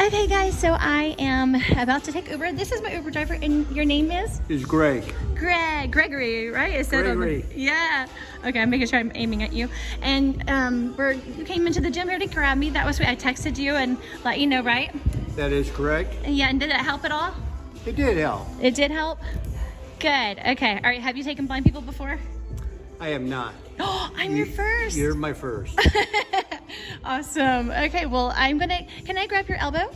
Okay, guys, so I am about to take Uber. This is my Uber driver, and your name is? Is Greg. Gregory, right? It said Gregory. Yeah. Okay, I'm making sure I'm aiming at you. And you came into the gym here to grab me. That was sweet. I texted you and let you know, right? That is correct. Yeah, and did it help at all? It did help. It did help? Good. Okay. All right, have you taken blind people before? I am not. Oh, I'm your first. You're my first. Awesome. Okay, well, can I grab your elbow?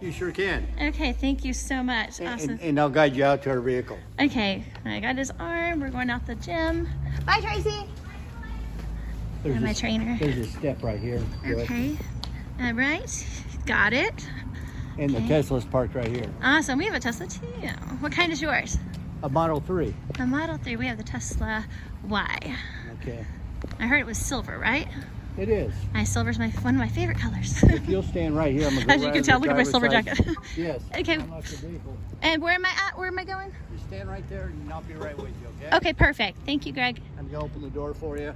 You sure can. Okay, thank you so much. Awesome. And I'll guide you out to our vehicle. Okay, I got his arm. We're going out the gym. Bye, Tracy. There's My trainer. There's a step right here. Okay. All right. Got it. And the Tesla's parked right here. Awesome. We have a Tesla too. What kind is yours? A Model 3. A Model 3. We have the Tesla Y. Okay. I heard it was silver, right? It is. Silver's one of my favorite colors. If you'll stand right here, I'm going to go As you right can on tell, the look at my driver's silver side. jacket. Yes. Okay. Unlock the vehicle. And where am I at? Where am I going? Just stand right there and I'll be right with you, okay? Okay, perfect. Thank you, Greg. I'm going to open the door for you.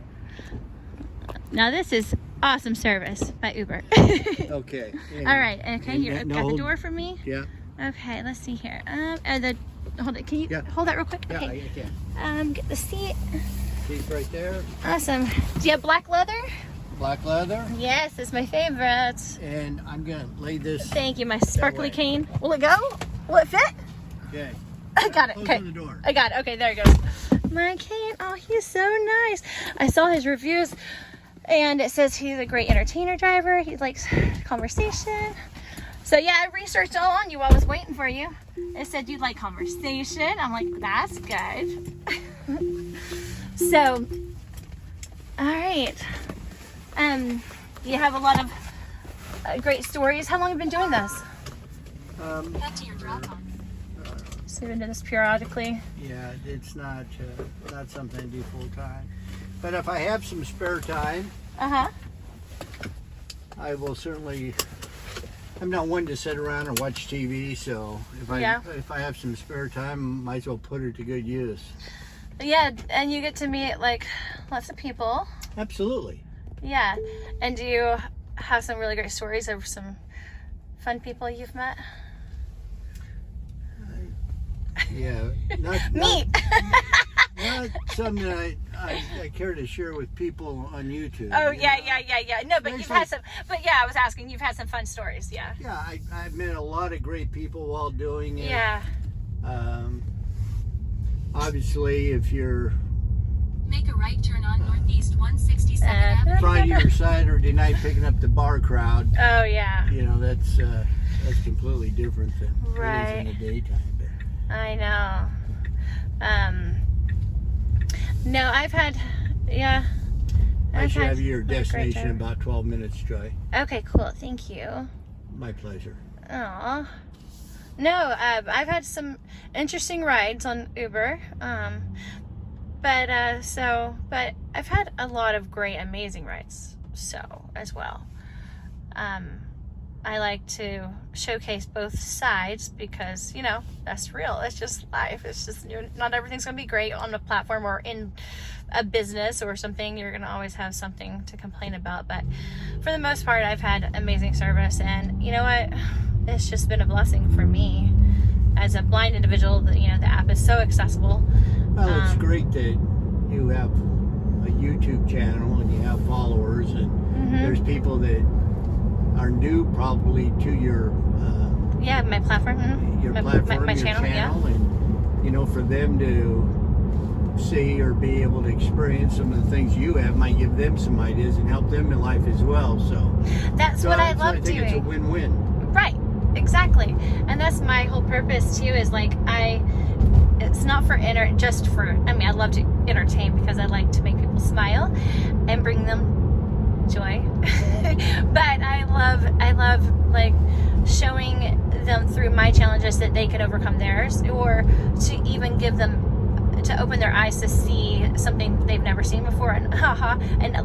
Now this is awesome service by Uber. Okay. All right. Okay, you got the hold- door for me? Yeah. Okay, let's see here. Hold it. Can you Yeah. hold that real quick? Yeah, Okay. I can. Get the seat. Seat's right there. Awesome. Do you have black leather? Black leather. Yes, it's my favorite. And I'm going to lay this. Thank you, my sparkly way. cane. Will it go? Will it fit? Okay. I got it. Close Okay. the door. I got it. Okay, there it goes. My cane. Oh, he's so nice. I saw his reviews, and it says he's a great entertainer driver. He likes conversation. So yeah, I researched all on you while I was waiting for you. It said you'd like conversation. I'm like, that's good. So, all right. You have a lot of great stories. How long have you been doing this? Head to your drop-off. So you've been doing this periodically? Yeah, it's not something I do full time. But if I have some spare time, I will certainly. I'm not one to sit around and watch TV, so if I have some spare time, might as well put it to good use. Yeah, and you get to meet like lots of people. Absolutely. Yeah, and do you have some really great stories of some fun people you've met? Yeah. Not something that I care to share with people on YouTube. Oh yeah. No, but you've had Actually- some. But yeah, I was asking. You've had some fun stories. Yeah. Yeah, I've met a lot of great people while doing it. Yeah. Obviously, if you're Make a right turn on Northeast 162nd Avenue. Friday or Saturday night picking up the bar crowd, Oh yeah. you know, that's completely different than it is Right. in the daytime. But I know. No, I've had. Yeah. I should had have your a great destination in time. about 12 minutes, Joy. Okay, cool. Thank you. My pleasure. Aw. No, I've had some interesting rides on Uber. But I've had a lot of great, amazing rides, as well. I like to showcase both sides because, that's real. It's just life. It's just, not everything's going to be great on a platform or in a business or something. You're going to always have something to complain about. But for the most part, I've had amazing service. And you know what? It's just been a blessing for me as a blind individual. The app is so accessible. Well, it's great that you have a YouTube channel and you have followers, and there's people that are new probably to your my platform. your my platform, your channel. Yeah. and for them to see or be able to experience some of the things you have might give them some ideas and help them in life as well. So That's what I love I think doing. it's a win-win. Right, exactly. And that's my whole purpose too, is like it's not for I love to entertain because I like to make people smile and bring them joy. But I love like showing them through my challenges that they can overcome theirs, or to even give them to open their eyes to see something they've never seen before, and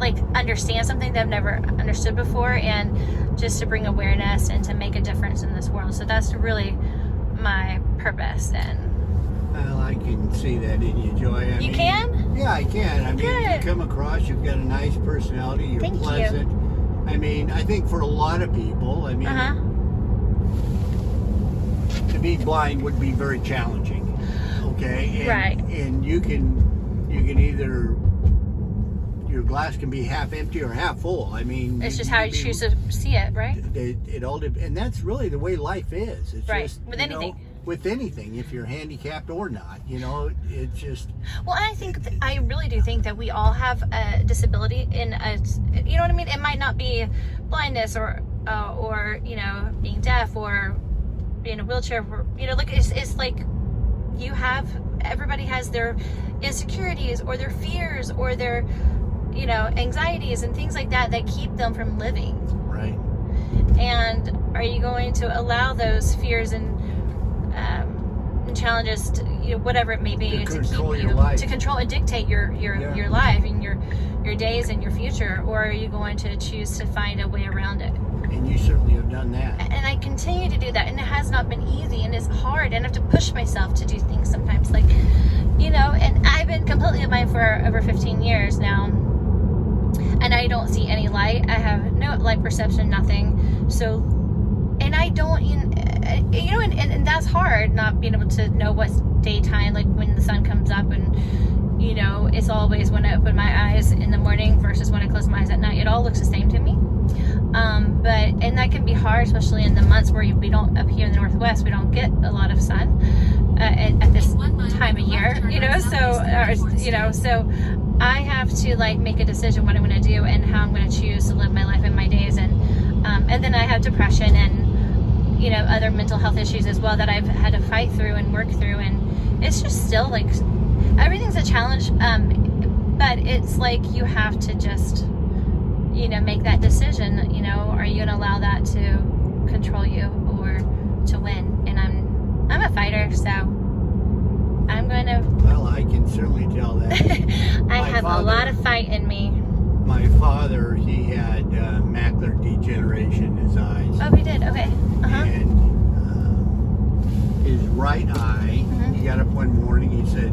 like understand something they've never understood before, and just to bring awareness and to make a difference in this world. So that's really my purpose. And Well, I can see that in you, Joy. You can? Yeah, I can. I mean, Good. you come across, you've got a nice personality, you're Thank you. pleasant. I mean, I think for a lot of people, being blind would be very challenging. Okay, and, Right. And you can either, your glass can be half empty or half full. I mean, It's just how you choose to see it, right? It all and that's really the way life is. It's Right. just, With you know, anything. with anything, if you're handicapped or not, it's just. Well, I think I really do think that we all have a disability you know what I mean? It might not be blindness or you know, being deaf or being in a wheelchair. You know, like it's like everybody has their insecurities or their fears or their, you know, anxieties and things like that keep them from living. Right. And are you going to allow those fears and challenges, to, you know, whatever it may be, to keep you to control and dictate your life and your days and your future, or are you going to choose to find a way around it? And you certainly have done that. And I continue to do that, and it has not been easy, and it's hard, and I have to push myself to do things sometimes, like, you know. And I've been completely blind for over 15 years now, and I don't see any light. I have no light perception, nothing. So, and I don't, you know, and that's hard, not being able to know what's daytime, like when the sun comes up, and, you know, it's always when I open my eyes in the morning versus when I close my eyes at night. It all looks the same to me. And that can be hard, especially in the months where we don't, up here in the Northwest, we don't get a lot of sun at this time of year, you know, so I have to like make a decision what I'm going to do and how I'm going to choose to live my life and my days. And then I have depression and, you know, other mental health issues as well that I've had to fight through and work through. And it's just still like, everything's a challenge. But it's like, you have to just, you know, make that decision. You know, are you going to allow that to control you or to win? And I'm a fighter, so I'm going to. Well, I can certainly tell that. I have a lot of fight in me. My father, he had macular degeneration in his eyes. Oh, he did. Okay. And his right eye, he got up one morning, he said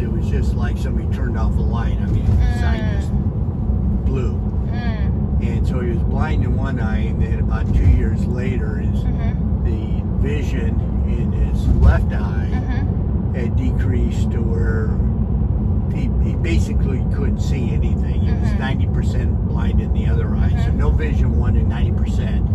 it was just like somebody turned off a light. I mean, his eye just blew. And so he was blind in one eye, and then about 2 years later, the vision in his left eye had decreased to where he basically couldn't see anything. He was 90% blind in the other eye, so no vision, 1 in 90%.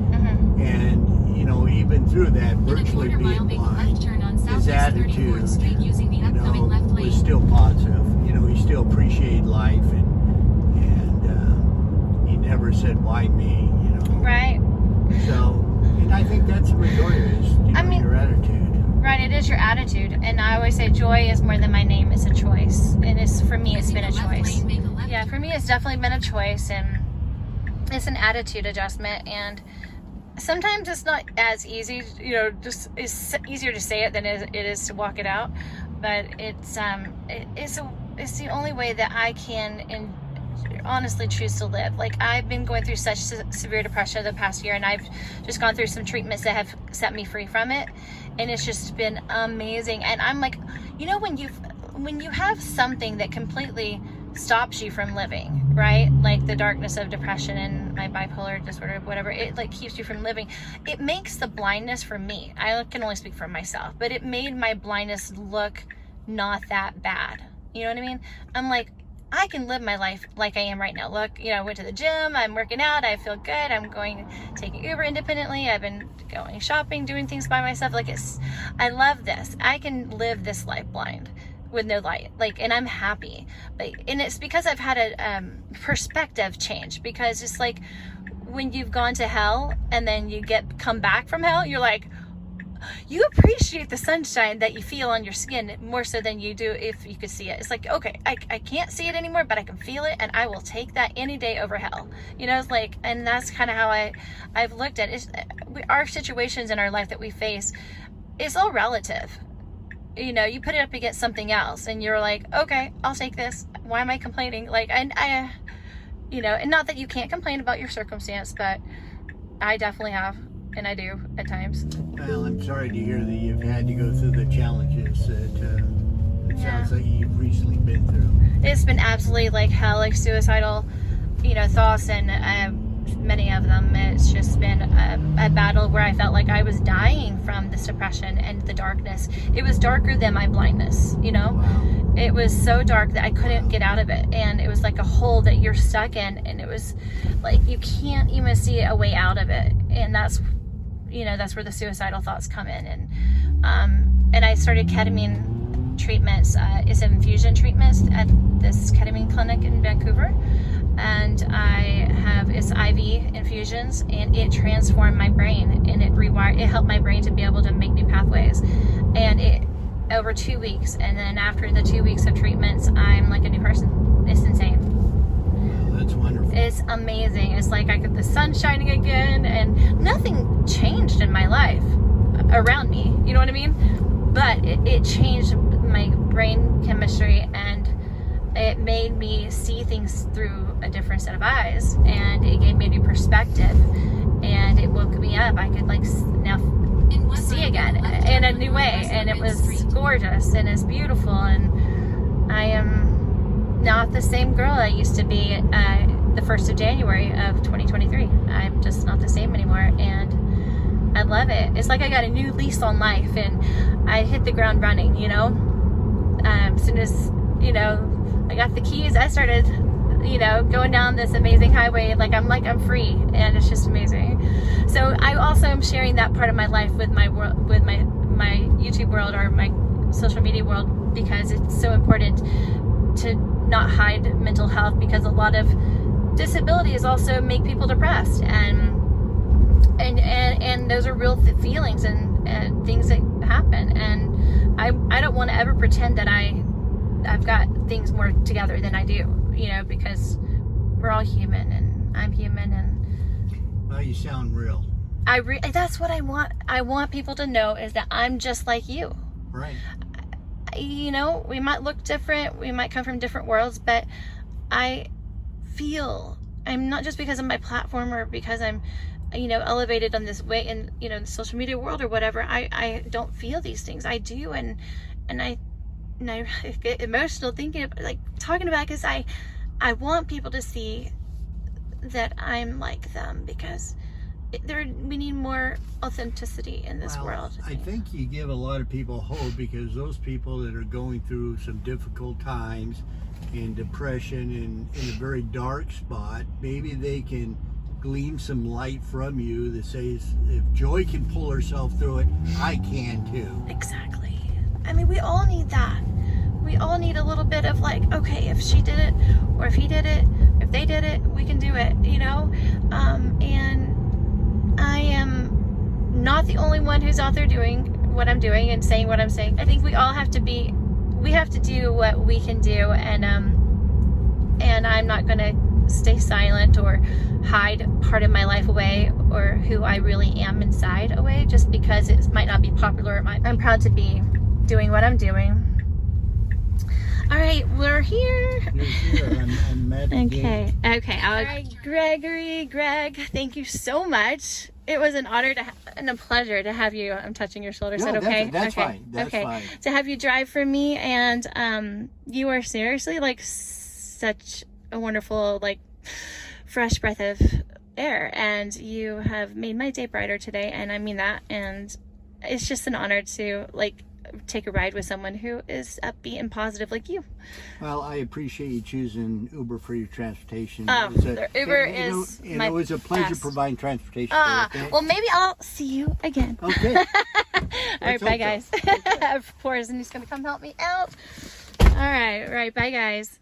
And, you know, even through that, virtually being blind, his attitude, you know, was still positive. You know, he still appreciated life, and he never said, why me, you know. Right. So, and I think that's the majority of it, is, you know, your attitude. Right, it is your attitude. And I always say joy is more than my name, it's a choice. And for me, it's been a choice. Yeah, for me, it's definitely been a choice, and it's an attitude adjustment. And sometimes it's not as easy, you know, just it's easier to say it than it is to walk it out. But it's the only way that I can honestly choose to live. Like, I've been going through such severe depression the past year, and I've just gone through some treatments that have set me free from it, and it's just been amazing. And I'm like, you know, when you have something that completely stops you from living, right? Like the darkness of depression and my bipolar disorder, whatever, it like keeps you from living. It makes the blindness, for me, I can only speak for myself, but it made my blindness look not that bad. You know what I mean? I'm like, I can live my life like I am right now. Look, you know, I went to the gym, I'm working out, I feel good, I'm taking Uber independently, I've been going shopping, doing things by myself. Like, I love this. I can live this life blind with no light, like, and I'm happy. And it's because I've had a perspective change, because it's like when you've gone to hell and then you come back from hell, you're like, you appreciate the sunshine that you feel on your skin more so than you do if you could see it. It's like, okay, I can't see it anymore, but I can feel it, and I will take that any day over hell. You know, it's like, and that's kind of how I've looked at it. Our situations in our life that we face, it's all relative. You know, you put it up against something else, and you're like, okay, I'll take this. Why am I complaining? Like, I you know, and not that you can't complain about your circumstance, but I definitely have. And I do at times. Well, I'm sorry to hear that you've had to go through the challenges that it sounds like you've recently been through. It's been absolutely like hell, like suicidal, you know, thoughts and many of them. It's just been a battle where I felt like I was dying from this depression and the darkness. It was darker than my blindness, you know? Wow. It was so dark that I couldn't get out of it. And it was like a hole that you're stuck in. And it was like, you can't even see a way out of it. And that's, you know, that's where the suicidal thoughts come in. And I started ketamine treatments, it's infusion treatments at this ketamine clinic in Vancouver. And it's IV infusions, and it transformed my brain, and it helped my brain to be able to make new pathways. And it over 2 weeks, and then after the 2 weeks of treatments, I'm like a new person. It's insane. Wow, that's wonderful. It's amazing. It's like I get the sun shining again, and nothing changed in my life around me. You know what I mean? But it changed my brain chemistry, and it made me see things through a different set of eyes, and it gave me a new perspective, and it woke me up. I could like now see again in a new way, and it was gorgeous, and it's beautiful, and I am not the same girl I used to be the 1st of January of 2023. I'm just not the same anymore, and I love it. It's like I got a new lease on life, and I hit the ground running, you know. As soon as, you know, I got the keys, I started, you know, going down this amazing highway. I'm free, and it's just amazing. So I also am sharing that part of my life with my world, with my YouTube world or my social media world, because it's so important to not hide mental health, because a lot of disabilities also make people depressed, and those are real feelings and things that happen. And I don't want to ever pretend that I've got things more together than I do, you know, because we're all human, and I'm human, and Well, you sound real. that's what I want. I want people to know is that I'm just like you. Right. You know, we might look different, we might come from different worlds, but I'm not just because of my platform or because I'm, you know, elevated on this way in, you know, the social media world or whatever. I don't feel these things. I do, and I get emotional thinking about, like, talking about, because I want people to see that I'm like them, because we need more authenticity in this world. I think you give a lot of people hope, because those people that are going through some difficult times and depression and in a very dark spot, maybe they can glean some light from you that says, if Joy can pull herself through it, I can too. Exactly. I mean, we all need that. We all need a little bit of like, okay, if she did it, or if he did it, if they did it, we can do it, you know? And I am not the only one who's out there doing what I'm doing and saying what I'm saying. I think we all have to do what we can do, and I'm not gonna stay silent or hide part of my life away, or who I really am inside away, just because it might not be popular. I'm proud to be doing what I'm doing. All right, we're here. You're here. I'm mad Okay. All right, Greg, thank you so much. It was an honor and a pleasure to have you. I'm touching your shoulder. Is that okay? That's fine. That's fine. To have you drive for me, and you are seriously like such a wonderful, like, fresh breath of air, and you have made my day brighter today, and I mean that. And it's just an honor to like take a ride with someone who is upbeat and positive like you. Well, I appreciate you choosing Uber for your transportation. Uber is my it was a pleasure best. providing transportation. Well, maybe I'll see you again. Okay. All right, bye, hope guys. so. Of course, and he's gonna come help me out. All right, bye, guys.